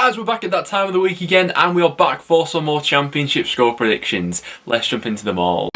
Guys, we're back at that time of the week again, and we are back for some more Championship score predictions. Let's jump into them all.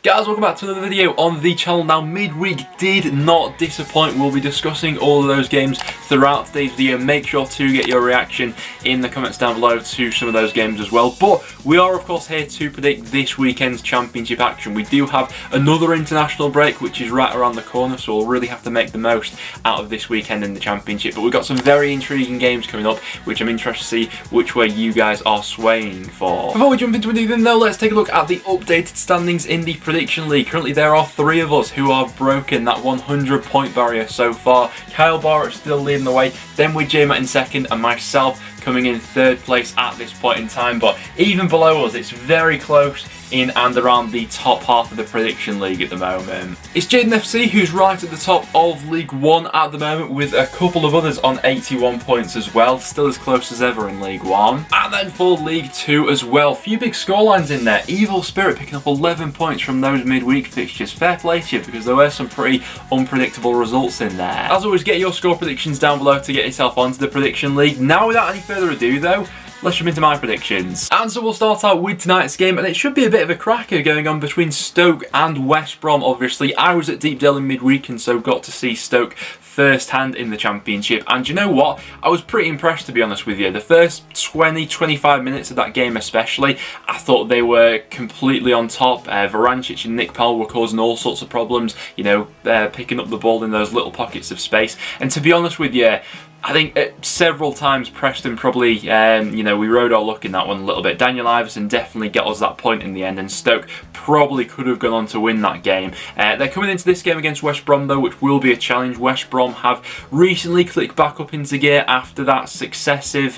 Guys, welcome back to another video on the channel. Now, midweek did not disappoint. We'll be discussing all of those games throughout today's video. Make sure to get your reaction in the comments down below to some of those games as well. But we are, of course, here to predict this weekend's Championship action. We do have another international break, which is right around the corner, so we'll really have to make the most out of this weekend in the Championship. But we've got some very intriguing games coming up, which I'm interested to see which way you guys are swaying for. Before we jump into anything though, let's take a look at the updated standings in the Prediction League. Currently there are 3 of us who have broken that 100-point barrier so far. Kyle Barrett still leading the way, then with J-Matt in second and myself coming in 3rd place at this point in time. But even below us, it's very close in and around the top half of the Prediction League at the moment. It's Jaden FC who's right at the top of League 1 at the moment, with a couple of others on 81 points as well, still as close as ever in League 1. And then for League 2 as well, few big scorelines in there. Evil Spirit picking up 11 points from those midweek fixtures. Fair play to you, because there were some pretty unpredictable results in there. As always, get your score predictions down below to get yourself onto the Prediction League. Now, without any further ado though, let's jump into my predictions. And so we'll start out with tonight's game, and it should be a bit of a cracker going on between Stoke and West Brom, obviously. I was at Deepdale in midweek and so got to see Stoke first hand in the Championship, and you know what? I was pretty impressed, to be honest with you. The first 20-25 minutes of that game especially, I thought they were completely on top. Varancic and Nick Powell were causing all sorts of problems, you know, picking up the ball in those little pockets of space. And to be honest with you, I think several times Preston probably, you know, we rode our luck in that one a little bit. Daniel Iverson definitely got us that point in the end, and Stoke probably could have gone on to win that game. They're coming into this game against West Brom though, which will be a challenge. West Brom have recently clicked back up into gear after that successive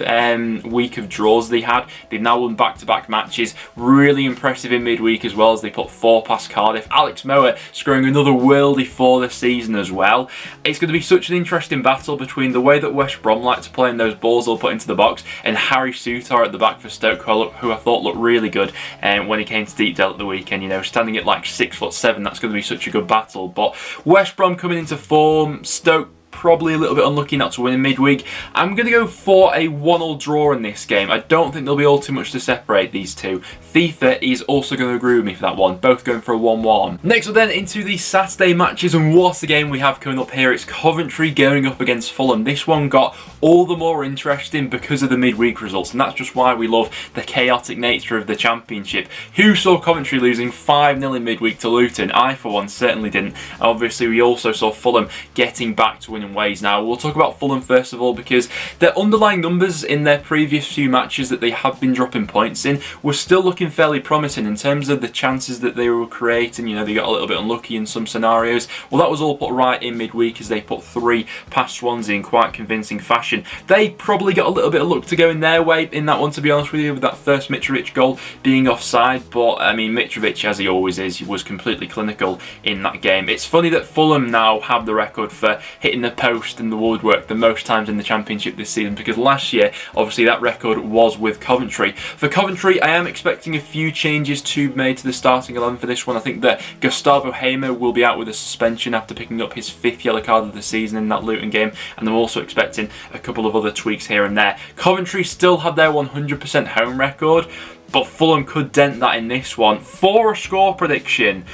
week of draws they had. They've now won back-to-back matches. Really impressive in midweek as well, as they put 4 past Cardiff. Alex Mower scoring another worldie for the season as well. It's going to be such an interesting battle between the way that West Brom like to play in those balls they'll put into the box, and Harry Souttar at the back for Stoke, who I thought looked really good when he came to Deepdale at the weekend. You know, standing at like 6'7", that's going to be such a good battle. But West Brom coming into form, Stoke probably a little bit unlucky not to win in midweek. I'm going to go for a 1-1 draw in this game. I don't think there'll be all too much to separate these two. FIFA is also going to agree with me for that one, both going for a 1-1. Next up then into the Saturday matches, and what's the game we have coming up here? It's Coventry going up against Fulham. This one got all the more interesting because of the midweek results, and that's just why we love the chaotic nature of the Championship. Who saw Coventry losing 5-0 in midweek to Luton? I for one certainly didn't. Obviously we also saw Fulham getting back to winning ways. Now we'll talk about Fulham first of all, because their underlying numbers in their previous few matches that they have been dropping points in were still looking fairly promising in terms of the chances that they were creating. You know, they got a little bit unlucky in some scenarios. Well, that was all put right in midweek as they put 3 past Swansea in quite convincing fashion. They probably got a little bit of luck to go in their way in that one, to be honest with you, with that first Mitrovic goal being offside. But I mean, Mitrovic, as he always is, he was completely clinical in that game. It's funny that Fulham now have the record for hitting the post and the woodwork the most times in the Championship this season, because last year obviously that record was with Coventry. For Coventry, I am expecting a few changes to be made to the starting 11 for this one. I think that Gustavo Hamer will be out with a suspension after picking up his 5th yellow card of the season in that Luton game, and I'm also expecting a couple of other tweaks here and there. Coventry still have their 100% home record, but Fulham could dent that in this one. For a score prediction,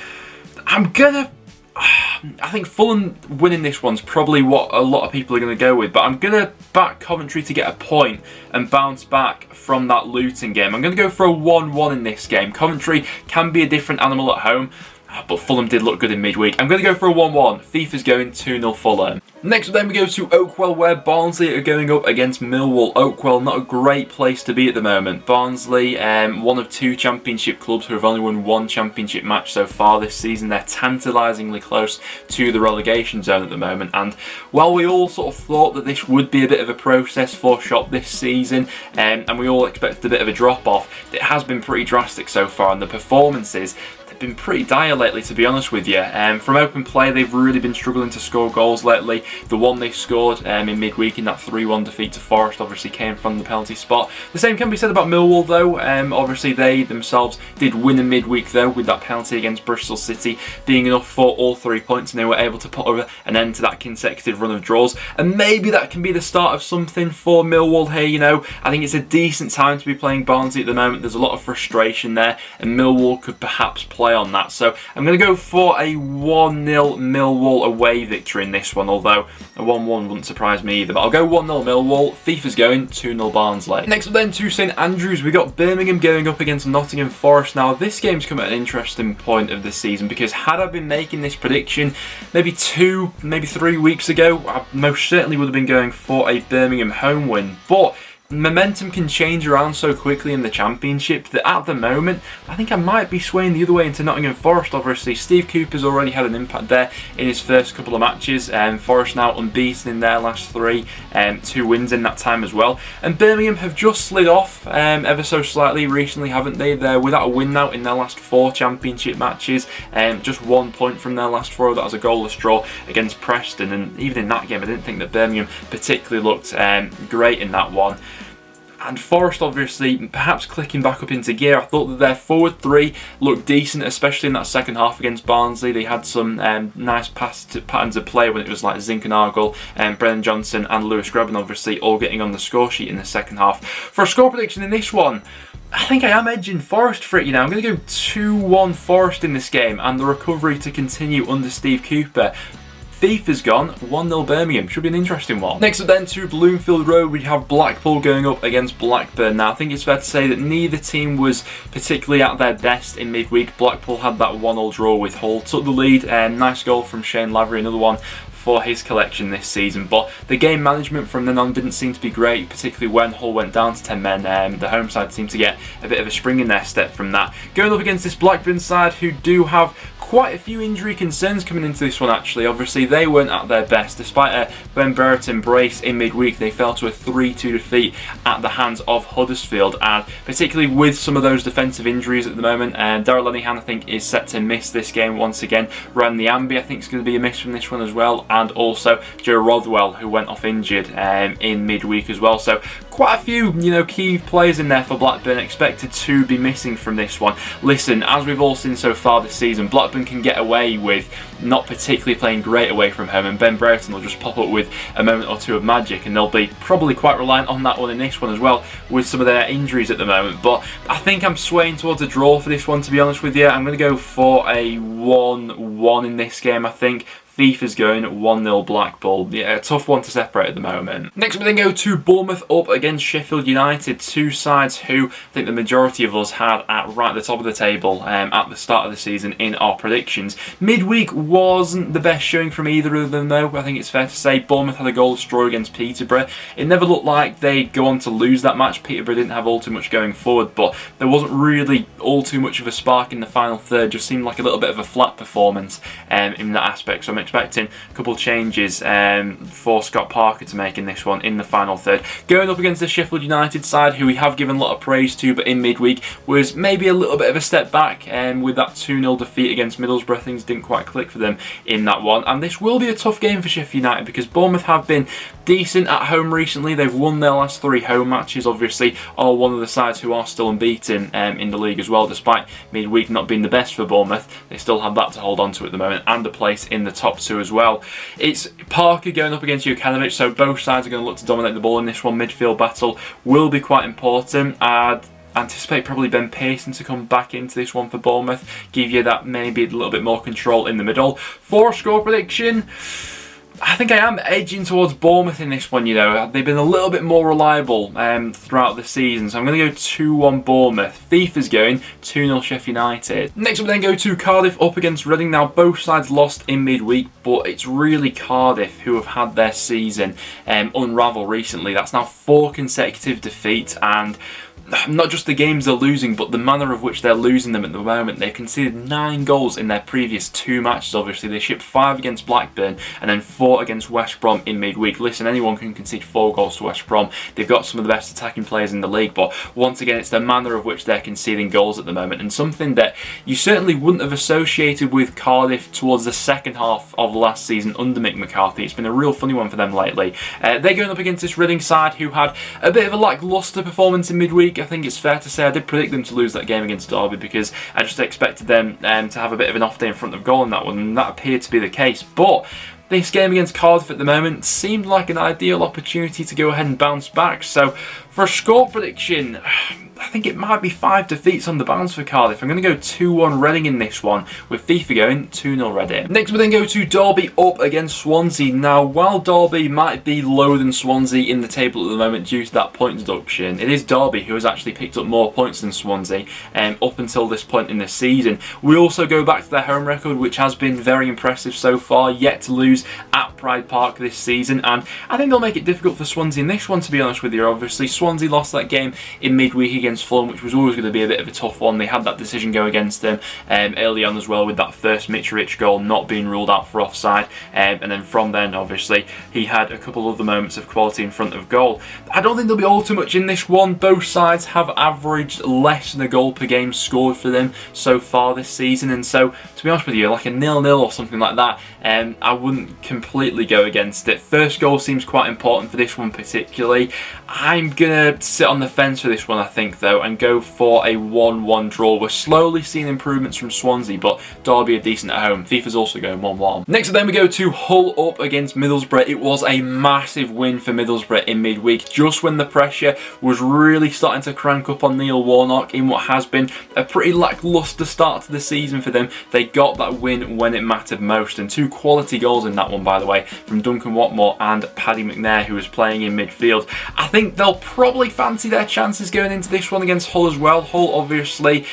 I think Fulham winning this one's probably what a lot of people are going to go with, but I'm going to back Coventry to get a point and bounce back from that Luton game. I'm going to go for a 1-1 in this game. Coventry can be a different animal at home, but Fulham did look good in midweek. I'm going to go for a 1-1. FIFA's going 2-0 Fulham. Next up then we go to Oakwell, where Barnsley are going up against Millwall. Oakwell, not a great place to be at the moment. Barnsley, one of 2 Championship clubs who have only won 1 Championship match so far this season. They're tantalisingly close to the relegation zone at the moment, and while we all sort of thought that this would be a bit of a process for Shop this season, and we all expected a bit of a drop-off, it has been pretty drastic so far, and the performances, been pretty dire lately, to be honest with you. From open play, they've really been struggling to score goals lately. The one they scored in midweek in that 3-1 defeat to Forest obviously came from the penalty spot. The same can be said about Millwall though. Obviously they themselves did win in midweek though, with that penalty against Bristol City being enough for all 3 points, and they were able to put an end to that consecutive run of draws. And maybe that can be the start of something for Millwall here, you know. I think it's a decent time to be playing Barnsley at the moment. There's a lot of frustration there, and Millwall could perhaps play on that. So I'm going to go for a 1-0 Millwall away victory in this one, although a 1-1 wouldn't surprise me either. But I'll go 1-0 Millwall. FIFA's going 2-0 Barnsley. Next up then to St Andrews, we got Birmingham going up against Nottingham Forest. Now this game's come at an interesting point of the season, because had I been making this prediction maybe 2, maybe 3 weeks ago, I most certainly would have been going for a Birmingham home win. But momentum can change around so quickly in the Championship that at the moment I think I might be swaying the other way into Nottingham Forest. Obviously Steve Cooper's already had an impact there in his first couple of matches, and Forest now unbeaten in their last 3, 2 wins in that time as well. And Birmingham have just slid off ever so slightly recently, haven't they? They're without a win now in their last 4 Championship matches, just 1 point from their last 4. That was a goalless draw against Preston, and even in that game I didn't think that Birmingham particularly looked great in that one. And Forest obviously perhaps clicking back up into gear. I thought that their forward 3 looked decent, especially in that second half against Barnsley. They had some nice patterns of play when it was like Zinkernagel, Brennan Johnson and Lewis Grabban obviously all getting on the score sheet in the second half. For a score prediction in this one, I think I am edging Forest for it, you know. I'm going to go 2-1 Forest in this game, and the recovery to continue under Steve Cooper. FIFA's gone 1-0 Birmingham. Should be an interesting one. Next up then to Bloomfield Road, we have Blackpool going up against Blackburn. Now I think it's fair to say that neither team was particularly at their best in midweek. Blackpool had that 1-1 draw with Hull, took the lead, nice goal from Shane Lavery, another one for his collection this season, but the game management from then on didn't seem to be great, particularly when Hull went down to 10 men. The home side seemed to get a bit of a spring in their step from that. Going up against this Blackburn side, who do have quite a few injury concerns coming into this one actually. Obviously they weren't at their best. Despite a Ben Brereton brace in midweek, they fell to a 3-2 defeat at the hands of Huddersfield, and particularly with some of those defensive injuries at the moment, Darragh Lenihan I think is set to miss this game once again. Ryan Niambi I think is going to be a miss from this one as well, and also Joe Rothwell, who went off injured in midweek as well. So quite a few, you know, key players in there for Blackburn expected to be missing from this one. Listen, as we've all seen so far this season, Blackburn can get away with not particularly playing great away from home, and Ben Brereton will just pop up with a moment or two of magic, and they'll be probably quite reliant on that one in this one as well, with some of their injuries at the moment. But I think I'm swaying towards a draw for this one, to be honest with you. I'm going to go for a 1-1 in this game, I think. FIFA's going 1-0 Blackpool. Yeah, a tough one to separate at the moment. Next we then go to Bournemouth up against Sheffield United. Two sides who I think the majority of us had at right at the top of the table at the start of the season in our predictions. Midweek wasn't the best showing from either of them though. I think it's fair to say Bournemouth had a goalless draw against Peterborough. It never looked like they'd go on to lose that match. Peterborough didn't have all too much going forward, but there wasn't really all too much of a spark in the final third. Just seemed like a little bit of a flat performance in that aspect. So I'm expecting a couple of changes for Scott Parker to make in this one in the final third. Going up against the Sheffield United side, who we have given a lot of praise to, but in midweek was maybe a little bit of a step back with that 2-0 defeat against Middlesbrough. Things didn't quite click for them in that one, and this will be a tough game for Sheff United because Bournemouth have been decent at home recently. They've won their last 3 home matches, obviously are one of the sides who are still unbeaten in the league as well. Despite midweek not being the best for Bournemouth, they still have that to hold on to at the moment, and a place in the top 2 as well. It's Parker going up against Jokanovic, so both sides are going to look to dominate the ball in this one. Midfield battle will be quite important. I'd anticipate probably Ben Pearson to come back into this one for Bournemouth, give you that maybe a little bit more control in the middle. For a score prediction, I think I am edging towards Bournemouth in this one. You know, they've been a little bit more reliable throughout the season, so I'm going to go 2-1 Bournemouth. FIFA's going 2-0 Sheff United. Next up we then go to Cardiff up against Reading. Now both sides lost in midweek, but it's really Cardiff who have had their season unravel recently. That's now 4 consecutive defeats, and not just the games they're losing, but the manner of which they're losing them at the moment. They've conceded 9 goals in their previous 2 matches, obviously. They shipped 5 against Blackburn and then 4 against West Brom in midweek. Listen, anyone can concede 4 goals to West Brom. They've got some of the best attacking players in the league, but once again, it's the manner of which they're conceding goals at the moment, and something that you certainly wouldn't have associated with Cardiff towards the second half of last season under Mick McCarthy. It's been a real funny one for them lately. They're going up against this Reading side who had a bit of a lacklustre performance in midweek. I think it's fair to say I did predict them to lose that game against Derby because I just expected them to have a bit of an off day in front of goal in that one, and that appeared to be the case. But this game against Cardiff at the moment seemed like an ideal opportunity to go ahead and bounce back. So for a score prediction, I think it might be 5 defeats on the bounce for Cardiff. I'm going to go 2-1 Reading in this one, with FIFA going 2-0 Reading. Next we then go to Derby up against Swansea. Now, while Derby might be lower than Swansea in the table at the moment due to that point deduction, it is Derby who has actually picked up more points than Swansea up until this point in the season. We also go back to their home record, which has been very impressive so far, yet to lose at Pride Park this season, and I think they'll make it difficult for Swansea in this one, to be honest with you. Obviously, Swansea lost that game in midweek against Fulham, which was always going to be a bit of a tough one. They had that decision go against them early on as well, with that first Mitrovic goal not being ruled out for offside, and then from then, obviously, he had a couple of the moments of quality in front of goal. I don't think there'll be all too much in this one. Both sides have averaged less than a goal per game scored for them so far this season, and so, to be honest with you, like a 0-0 or something like that, I wouldn't completely go against it. First goal seems quite important for this one particularly. I'm going to sit on the fence for this one, I think, though, and go for a 1-1 draw. We're slowly seeing improvements from Swansea, but Derby are decent at home. FIFA's also going 1-1. Next then we go to Hull up against Middlesbrough. It was a massive win for Middlesbrough in midweek, just when the pressure was really starting to crank up on Neil Warnock in what has been a pretty lacklustre start to the season for them. They got that win when it mattered most, and 2 quality goals in that one, by the way, from Duncan Watmore and Paddy McNair, who was playing in midfield. I think they'll probably fancy their chances going into this one against Hull as well. Hull obviously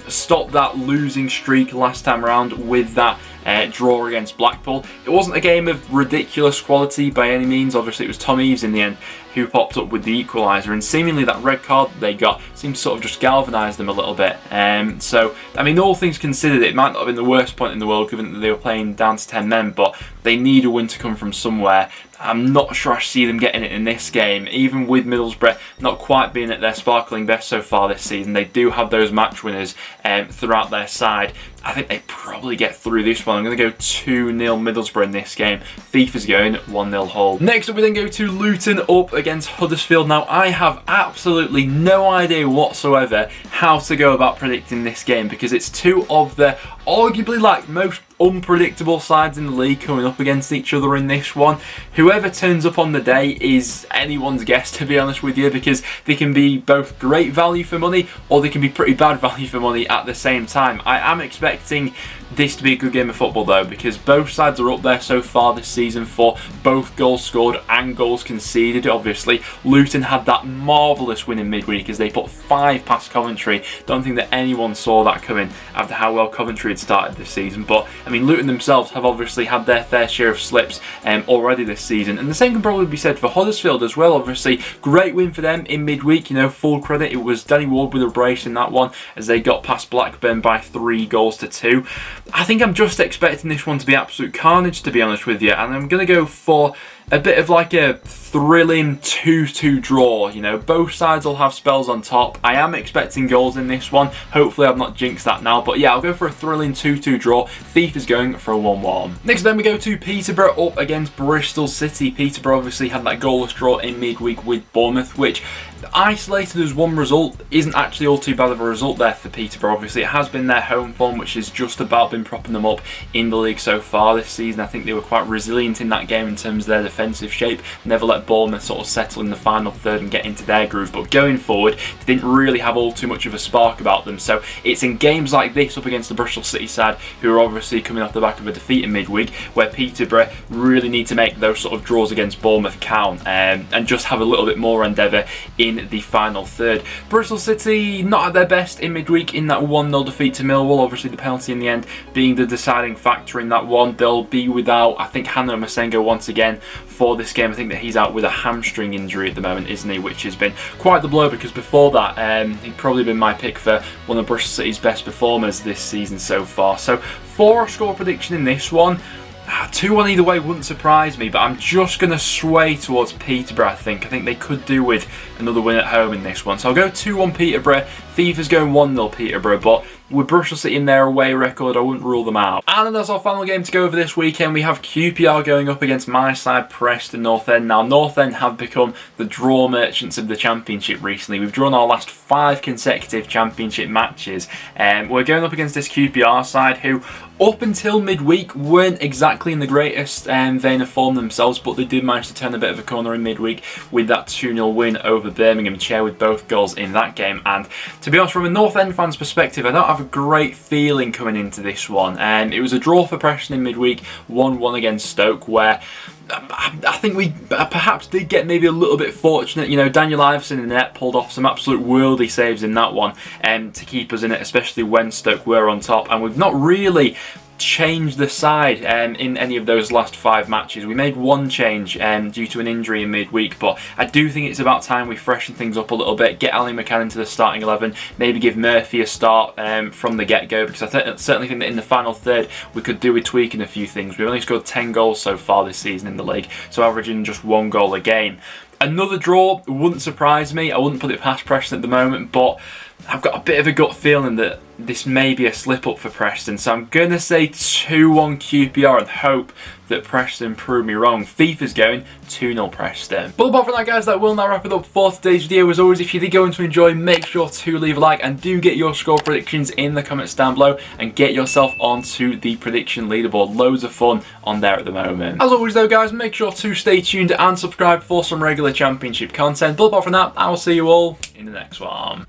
stopped that losing streak last time around with that draw against Blackpool. It wasn't a game of ridiculous quality by any means. Obviously, it was Tom Eaves in the end who popped up with the equaliser, and seemingly that red card that they got seemed to sort of just galvanise them a little bit. So, I mean, all things considered, it might not have been the worst point in the world given that they were playing down to 10 men, but they need a win to come from somewhere. I'm not sure I see them getting it in this game. Even with Middlesbrough not quite being at their sparkling best so far this season, they do have those match winners throughout their side. I think they probably get through this one. I'm going to go 2-0 Middlesbrough in this game. FIFA's going 1-0 Hull. Next up we then go to Luton up against Huddersfield. Now, I have absolutely no idea whatsoever how to go about predicting this game, because it's 2 of the arguably most unpredictable sides in the league coming up against each other in this one. Whoever turns up on the day is anyone's guess, to be honest with you, because they can be both great value for money or they can be pretty bad value for money at the same time. I am expecting this to be a good game of football though, because both sides are up there so far this season for both goals scored and goals conceded. Obviously, Luton had that marvellous win in midweek as they put 5 past Coventry. Don't think that anyone saw that coming after how well Coventry had started this season, but I mean, Luton themselves have obviously had their fair share of slips already this season, and the same can probably be said for Huddersfield as well. Obviously, great win for them in midweek, you know, full credit. It was Danny Ward with a brace in that one as they got past Blackburn by 3-2. I think I'm just expecting this one to be absolute carnage, to be honest with you, and I'm going to go for a bit of like a thrilling 2-2 draw. You know, both sides will have spells on top. I am expecting goals in this one. Hopefully I've not jinxed that now, but yeah, I'll go for a thrilling 2-2 draw. FIFA's going for a 1-1. Next then we go to Peterborough up against Bristol City. Peterborough obviously had that goalless draw in midweek with Bournemouth, which isolated as one result isn't actually all too bad of a result there for Peterborough. Obviously, it has been their home form which has just about been propping them up in the league so far this season. I think they were quite resilient in that game in terms of their defensive shape. Never let Bournemouth sort of settle in the final third and get into their groove, but going forward, they didn't really have all too much of a spark about them. So it's in games like this up against the Bristol City side, who are obviously coming off the back of a defeat in midweek, where Peterborough really need to make those sort of draws against Bournemouth count and just have a little bit more endeavour in in the final third. Bristol City not at their best in midweek in that 1-0 defeat to Millwall. Obviously the penalty in the end being the deciding factor in that one. They'll be without, I think, Hannah Masengo once again for this game. I think that he's out with a hamstring injury at the moment, isn't he? Which has been quite the blow, because before that he'd probably been my pick for one of Bristol City's best performers this season so far. So for a score prediction in this one, 2-1 either way wouldn't surprise me, but I'm just going to sway towards Peterborough, I think. I think they could do with another win at home in this one. So I'll go 2-1 Peterborough. FIFA's going 1-0 Peterborough, but with Bristol City in their away record, I wouldn't rule them out. And then that's our final game to go over this weekend. We have QPR going up against my side, Preston North End. Now, North End have become the draw merchants of the Championship recently. We've drawn our last 5 consecutive Championship matches. We're going up against this QPR side who, up until midweek, weren't exactly in the greatest vein of form themselves, but they did manage to turn a bit of a corner in midweek with that 2-0 win over Birmingham, chair with both goals in that game. And to be honest, from a North End fan's perspective, I don't have a great feeling coming into this one. It was a draw for Preston in midweek, 1-1 against Stoke, where I think we perhaps did get maybe a little bit fortunate. You know, Daniel Iverson in the net pulled off some absolute worldy saves in that one to keep us in it, especially when Stoke were on top. And we've not really changed the side in any of those last 5 matches. We made one change due to an injury in midweek, but I do think it's about time we freshen things up a little bit, get Ali McCann into the starting 11, maybe give Murphy a start from the get-go, because I certainly think that in the final third we could do with tweaking a few things. We've only scored 10 goals so far this season in the league, so averaging just 1 goal a game. Another draw wouldn't surprise me. I wouldn't put it past Preston at the moment, but I've got a bit of a gut feeling that this may be a slip-up for Preston. So I'm going to say 2-1 QPR and hope that Preston prove me wrong. FIFA's going 2-0 Preston. But apart from that, guys, that will now wrap it up for today's video. As always, if you did go on to enjoy, make sure to leave a like and do get your score predictions in the comments down below and get yourself onto the prediction leaderboard. Loads of fun on there at the moment. As always though, guys, make sure to stay tuned and subscribe for some regular Championship content. But apart from that, I will see you all in the next one.